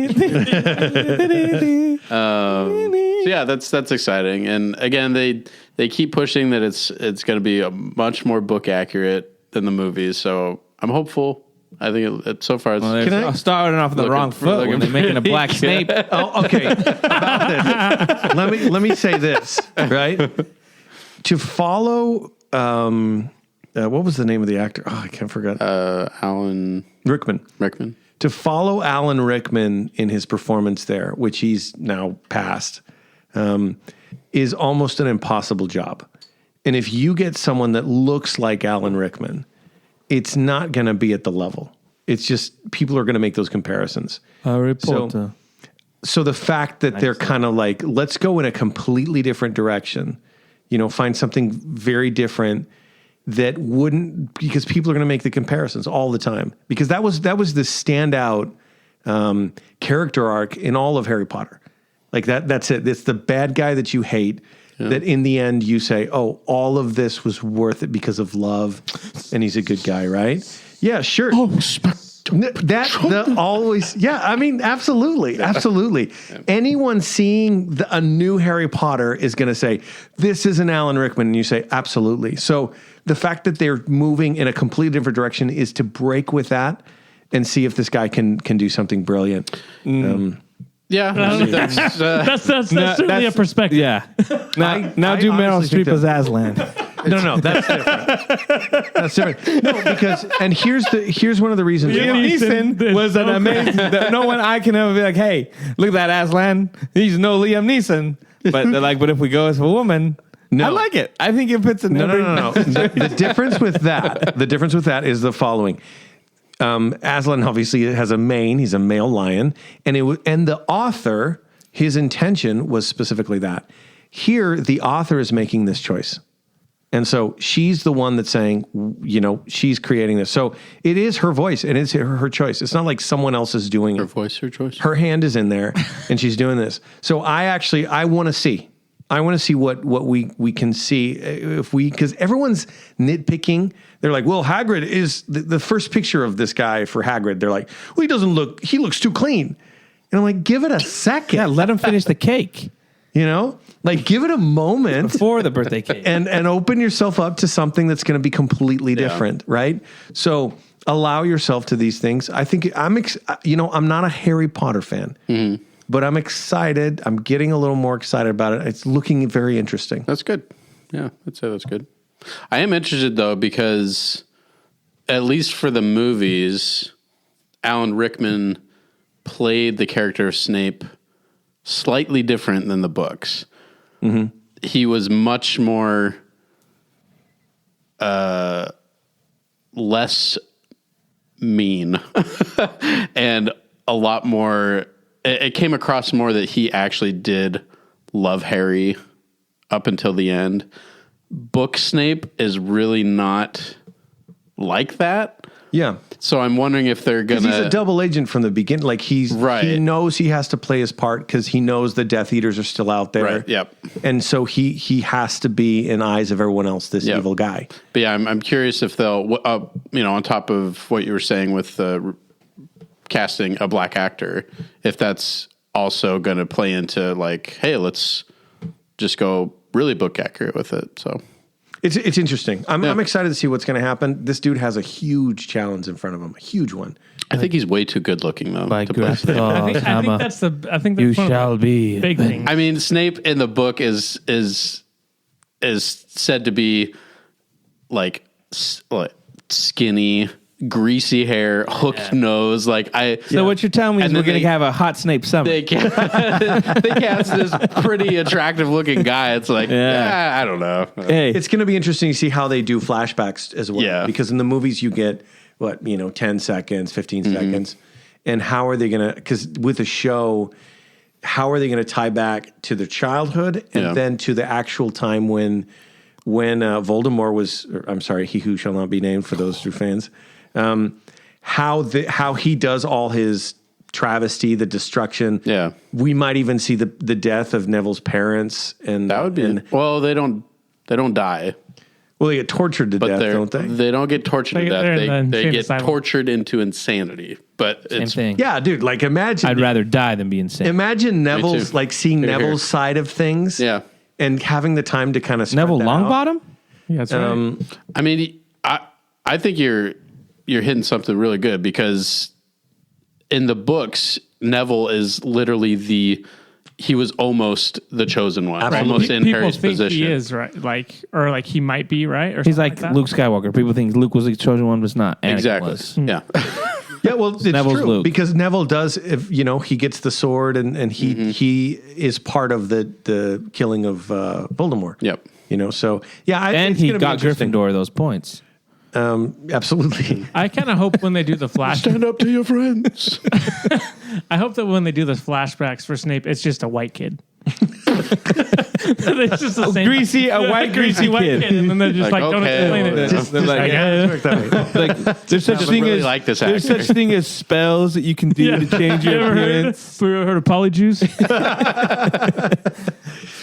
So yeah, that's exciting. And again, they keep pushing that it's going to be a much more book accurate than the movies. So I'm hopeful. I think so far it's
starting off the wrong foot when they're making a black Snape.
Oh, okay. About this, let me say this, right? To follow, what was the name of the actor? Oh, I can't forget.
Alan
Rickman. To follow Alan Rickman in his performance there, which he's now passed, is almost an impossible job. And if you get someone that looks like Alan Rickman, it's not going to be at the level. It's just people are going to make those comparisons.
Harry Potter.
So the fact that they're kind of like, let's go in a completely different direction, find something very different that wouldn't, because people are going to make the comparisons all the time. Because that was the standout character arc in all of Harry Potter. Like that's it. It's the bad guy that you hate. Yeah. That in the end you say, oh, all of this was worth it because of love, and he's a good guy, right? Yeah, sure. Oh, always, yeah. I mean, absolutely. Anyone seeing a new Harry Potter is going to say, this is an Alan Rickman, and you say, absolutely. So the fact that they're moving in a completely different direction is to break with that and see if this guy can do something brilliant.
Yeah,
that's certainly a perspective.
Yeah. Now do Meryl Streep as Aslan.
No, that's different. That's different. No, because here's one of the reasons.
Liam Neeson was an amazing. No one I can ever be like, hey, look at that Aslan. He's no Liam Neeson. But they're like, but if we go as a woman. No. I like it. I think it fits in.
No. The difference with that is the following. Aslan obviously has a mane. He's a male lion. And the author, his intention was specifically that. Here, the author is making this choice. And so she's the one that's saying, she's creating this. So it is her voice and it's her choice. It's not like someone else is doing it.
Her voice, her choice.
Her hand is in there and she's doing this. So I want to see. I want to see what we can see because everyone's nitpicking. They're like, well, Hagrid is the first picture of this guy for Hagrid. They're like, well, he looks too clean. And I'm like, give it a second.
Yeah, let him finish the cake.
Like give it a moment
before the birthday cake
and open yourself up to something that's going to be completely different. Right. So allow yourself to these things. I think I'm not a Harry Potter fan, but I'm excited. I'm getting a little more excited about it. It's looking very interesting.
That's good. Yeah. I'd say that's good. I am interested though, because at least for the movies, Alan Rickman played the character of Snape slightly different than the books. Mm-hmm. He was much more less mean and a lot more. It came across more that he actually did love Harry up until the end. Book Snape is really not like that.
Yeah.
So I'm wondering if they're going to...
He's a double agent from the beginning. Like he knows he has to play his part because he knows the Death Eaters are still out there.
Right, yep.
And so he has to be in eyes of everyone else, this evil guy.
But yeah, I'm curious if they'll, on top of what you were saying with casting a black actor, if that's also going to play into like, hey, let's just go really book accurate with it. So...
It's interesting. I'm excited to see what's going to happen. This dude has a huge challenge in front of him, a huge one.
I think he's way too good looking though.
By good thought,
I think that's
you shall be
big thing.
I mean, Snape in the book is said to be like skinny, greasy hair, hooked nose.
So what you're telling me is we're going to have a hot Snape summer.
They cast this pretty attractive looking guy. It's like, I don't know.
Hey,
it's going to be interesting to see how they do flashbacks as well.
Yeah.
Because in the movies you get 10 seconds, 15 seconds. And how are they going to, because with a show, how are they going to tie back to their childhood and then to the actual time when Voldemort was, he who shall not be named for those true fans, how he does all his travesty, the destruction.
Yeah.
We might even see the death of Neville's parents. And
that would be, well, they don't die.
Well, they get tortured to death, don't they?
They don't get tortured to death. They get tortured into insanity. But
same thing.
Yeah, dude, like imagine.
I'd rather die than be insane.
Imagine Neville's, seeing Neville's side of things.
Yeah.
And having the time to kind of
Neville Longbottom?
Yeah, that's right.
I mean, I think you're hitting something really good, because in the books, Neville is literally he was almost the chosen one, almost in Harry's position.
He is right, or he might be right, or
he's like Luke Skywalker. People think Luke was the chosen one, but it's not. Anakin
exactly.
Was.
Yeah.
Yeah, well, it's
Neville's
true
Luke.
because Neville does. If he gets the sword and he is part of the killing of Voldemort.
Yep.
So yeah,
and he got Gryffindor those points.
Absolutely.
I kind of hope when they do the
Stand up to your friends.
I hope that when they do the flashbacks for Snape, it's just a white kid. It's just the same
white greasy kid,
and then they're just don't explain it.
There's such a thing as
like this actor.
There's such thing as spells that you can do to change your appearance.
Heard of polyjuice?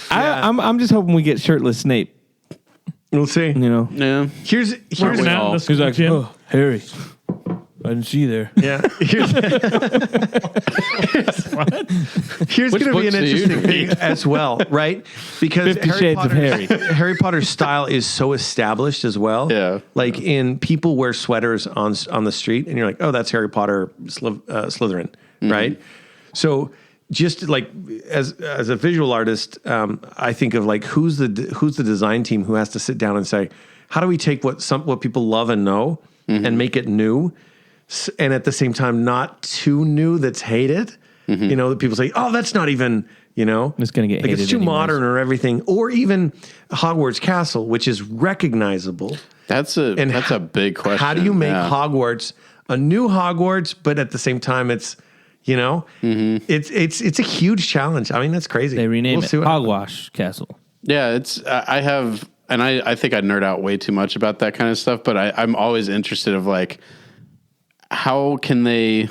I'm just hoping we get shirtless Snape.
We'll see.
Yeah.
Here's
He's like, oh, Harry, I didn't see you there.
Yeah. Here's going to be an interesting thing as well, right? Because
50 Shades of Harry.
Harry Potter's style is so established as well.
Yeah.
In people wear sweaters on the street, and you're like, oh, that's Harry Potter Slytherin, right? So just as a visual artist, I think of who's the design team who has to sit down and say, how do we take what people love and know and make it new, and at the same time not too new that's hated. That people say, oh, that's not even
it's going to get hated.
It's too modern or everything, or even Hogwarts Castle, which is recognizable.
That's a big question.
How do you make Hogwarts a new Hogwarts, but at the same time, it's it's a huge challenge. I mean, that's crazy.
They rename it Hogwash Castle.
Yeah, it's I have, and I think I nerd out way too much about that kind of stuff. But I'm always interested of like, how can they?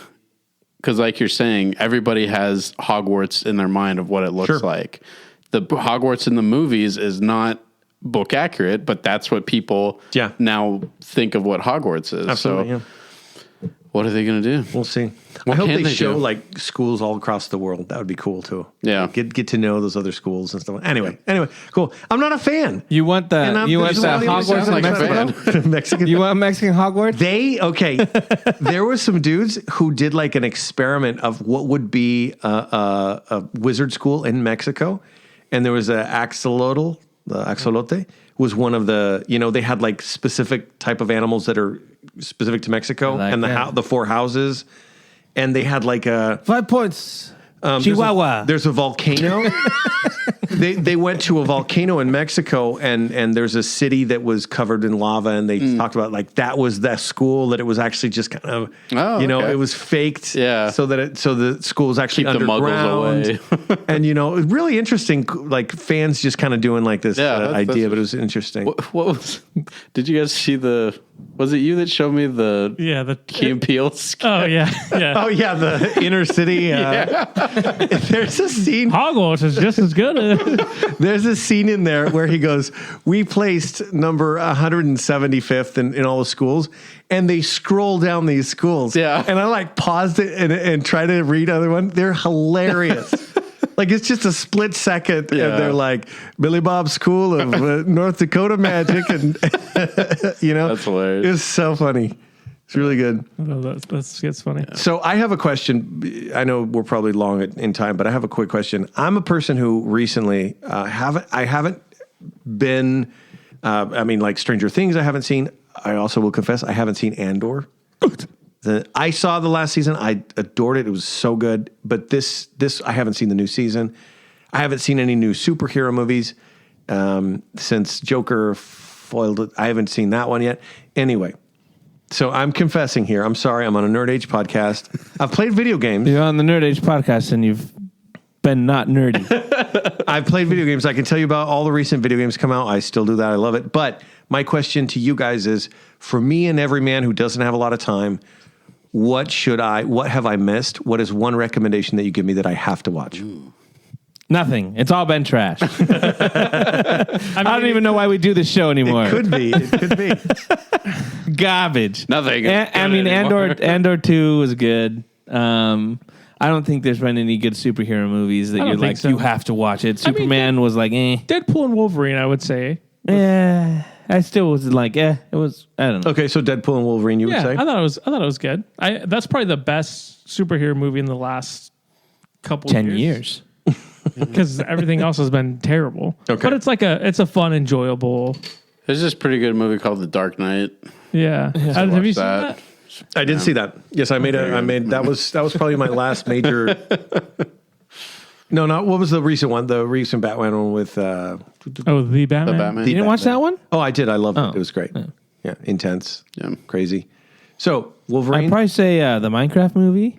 Because like you're saying, everybody has Hogwarts in their mind of what it looks like. The Hogwarts in the movies is not book accurate, but that's what people now think of what Hogwarts is.
Absolutely,
so what are they going to do?
We'll see. I hope they show like schools all across the world. That would be cool too.
Yeah,
get to know those other schools and stuff. Anyway, cool. I'm not a fan.
You want the Hogwarts
like Mexico?
Mexican.
You want Mexican Hogwarts?
There were some dudes who did like an experiment of what would be a wizard school in Mexico, and there was a axolotl. The axolote was one of the, they had like specific type of animals that are specific to Mexico, and the 4 houses, and they had like
5 points. Chihuahua.
There's a volcano. They went to a volcano in Mexico, and there's a city that was covered in lava, and they talked about like that was the school, that it was actually just kind of it was faked, so the school was actually
keep
underground.
The muggles away.
And really interesting, like fans just kind of doing like this idea, but it was interesting.
What was? Did you guys see was it you that showed me the Key and Peele sketch?
Oh yeah.
Oh yeah, the inner city. There's a scene.
Hogwarts is just as good.
There's a scene in there where he goes, "We placed number 175th in all the schools," and they scroll down these schools.
Yeah,
and I like paused it and try to read other one. They're hilarious. Like it's just a split second, and they're like Billy Bob's School of North Dakota Magic, and that's
hilarious.
It's so funny. It's really good.
That's funny.
So I have a question. I know we're probably long in time, but I have a quick question. I'm a person who recently haven't been. Like Stranger Things, I haven't seen. I also will confess I haven't seen Andor. I saw the last season. I adored it. It was so good. But this I haven't seen the new season. I haven't seen any new superhero movies since Joker foiled it. I haven't seen that one yet. Anyway, so I'm confessing here. I'm sorry. I'm on a Nerd Age podcast. I've played video games.
You're on the Nerd Age podcast, and you've been not nerdy.
I've played video games. I can tell you about all the recent video games come out. I still do that. I love it. But my question to you guys is, for me and every man who doesn't have a lot of time, what have I missed? What is one recommendation that you give me that I have to watch?
Nothing. It's all been trash. I don't even know why we do this show anymore.
It could be.
Garbage.
Nothing.
Andor 2 was good. I don't think there's been any good superhero movies that you're like, you have to watch it. Superman was like, eh.
Deadpool and Wolverine, I would say.
Yeah. I still was like, it was, I don't know.
Okay, so Deadpool and Wolverine, you would say?
I thought it was good. That's probably the best superhero movie in the last couple
10 years.
Because everything else has been terrible.
Okay.
But it's a fun, enjoyable.
There's this pretty good movie called The Dark Knight.
Yeah. Have you seen that?
I did see that. Yes, I made that was probably my last major. No, not what was the recent one? The recent Batman one with
The Batman.
The Batman.
You didn't watch that one?
Oh, I did. I loved it. It was great. Yeah, intense.
Yeah,
crazy. So Wolverine.
I'd probably say the Minecraft movie.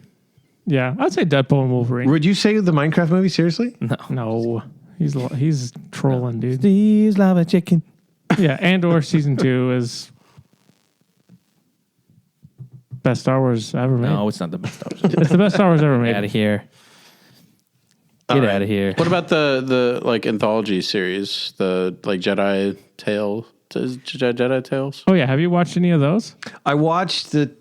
Yeah, I'd say Deadpool and Wolverine.
Would you say the Minecraft movie? Seriously?
No. He's trolling, dude.
Steve's Lava Chicken.
Yeah, Andor season 2 is best Star Wars ever made.
No, it's not the best Star Wars.
It's the best Star Wars ever made.
Get out of here. Get out of here.
What about the like anthology series, the like Jedi Tales?
Oh yeah, have you watched any of those?
I watched the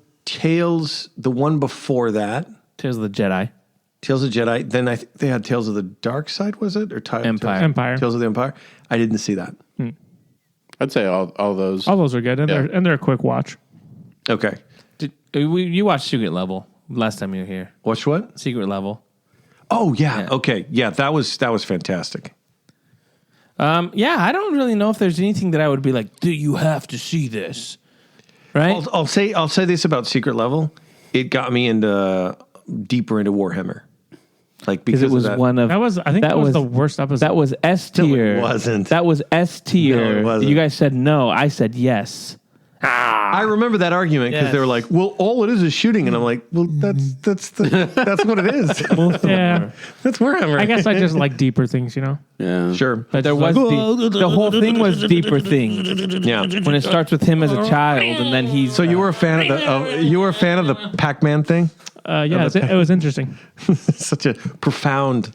one before that.
Tales of the Jedi.
Tales of Jedi. Then I think they had Tales of the Dark Side, was it? Or
Empire.
Tales of the Empire. I didn't see that.
I'd say all those.
All those are good, and they're a quick watch.
Okay.
You watched Secret Level last time you were here.
Watched what?
Secret Level.
Oh yeah. Okay. Yeah, that was fantastic.
I don't really know if there's anything that I would be like, do you have to see this? Right?
I'll say this about Secret Level. It got me deeper into Warhammer. Like because
it was one of
that was the worst episode.
That was S tier.
No, it wasn't.
That was S tier.
No, it wasn't.
You guys said no. I said yes.
I remember that argument because
Yes.
they were like, "Well, all it is shooting," and I'm like, "Well, that's what it is.
Yeah.
That's Warhammer."
I guess I just like deeper things,
Yeah.
sure.
But there was the whole thing was deeper thing.
Yeah.
When it starts with him as a child, and then he's
So you were a fan of the Pac-Man thing?
Yeah, it was interesting.
Such a profound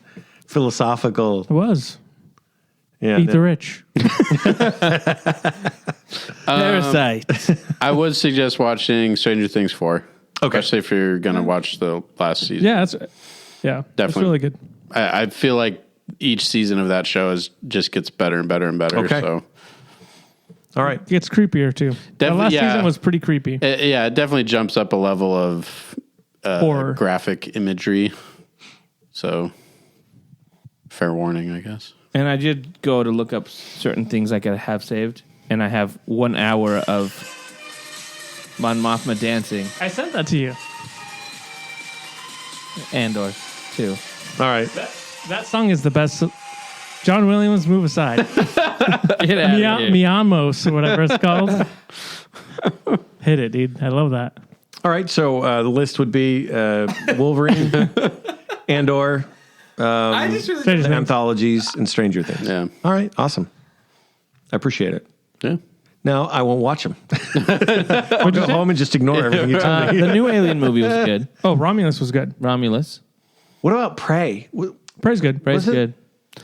philosophical.
It was.
Yeah.
Eat the rich.
Parasite.
I would suggest watching Stranger Things 4.
Okay.
Especially if you're going to watch the last season.
Yeah, that's
Definitely.
really good.
I feel like each season of that show just gets better and better and better.
Okay.
So
All right.
It gets creepier too. The last season was pretty creepy.
it definitely jumps up a level of
Horror.
graphic imagery. So fair warning, I guess.
And I did go to look up certain things I could have saved, and I have 1 hour of Mon Mothma dancing,
I sent that to you.
Andor too.
All right.
That song is the best. John Williams, move aside.
Get out of here.
Miamos or whatever it's called. Hit it, dude. I love that.
All right. So the list would be Wolverine, Andor,
I just really
Stranger
the
Things.
anthologies, and Stranger Things.
Yeah.
All right. Awesome. I appreciate it.
Yeah.
Now I won't watch them. I'll go home and just ignore everything you tell me.
the new Alien movie was good.
Oh, Romulus was good.
Romulus,
What about Prey?
Praise good.
Praise
Was it?
good.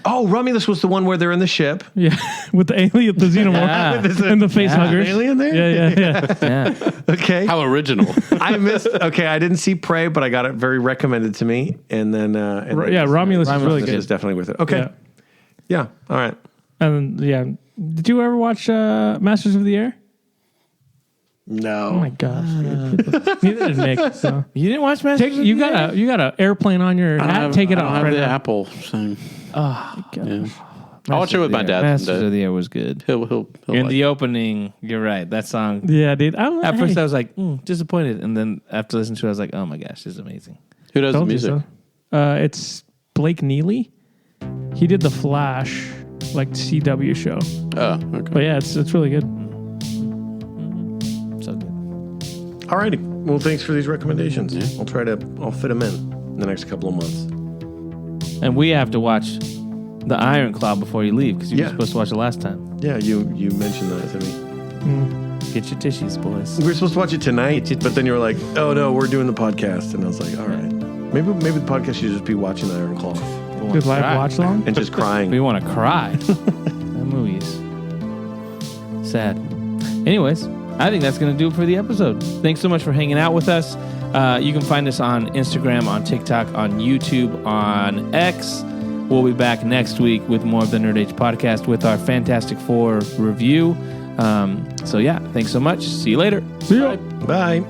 Oh, Romulus was the one where they're in the ship.
Yeah, with the alien, the xenomorph,
Yeah.
and the face huggers.
Alien there?
Yeah.
Yeah,
Okay.
How original.
I missed. Okay, I didn't see Prey, but I got it very recommended to me, and then
Romulus is really
it
good.
is definitely with it. Okay.
Yeah.
Yeah. All right.
And did you ever watch Masters of the Air?
No.
Oh my gosh, neither did Nick. So.
you didn't watch Masters?
You got a airplane on your hat. Take it
I don't
off
have
right
the
now.
Apple. So,
Oh, God.
yeah. I'll watch it with my dad
Masters
someday.
of the Air was good.
He'll
In
like
the opening, you're right. That song.
Yeah, dude.
At first, I was like disappointed, and then after listening to it, I was like, "Oh my gosh, this is amazing."
Who does the
told you
music?
so. It's Blake Neely. He did the Flash, CW show.
Oh, okay.
But yeah, it's really good.
So good.
All righty. Well, thanks for these recommendations. I'll fit them in the next couple of months.
And we have to watch the Iron Claw before you leave because you were
Yeah.
supposed to watch it last time.
Yeah, you mentioned that to me.
Get your tissues, boys.
We were supposed to watch it tonight, but then you were like, "Oh no, we're doing the podcast," and I was like, "All right, maybe the podcast should just be watching the Iron Claw
Good live watch along.
and just crying."
We want to cry. That movie is sad. Anyways, I think that's going to do it for the episode. Thanks so much for hanging out with us. You can find us on Instagram, on TikTok, on YouTube, on X. We'll be back next week with more of the Nerd Age podcast with our Fantastic Four review. So yeah, thanks so much. See you later.
See ya.
Bye.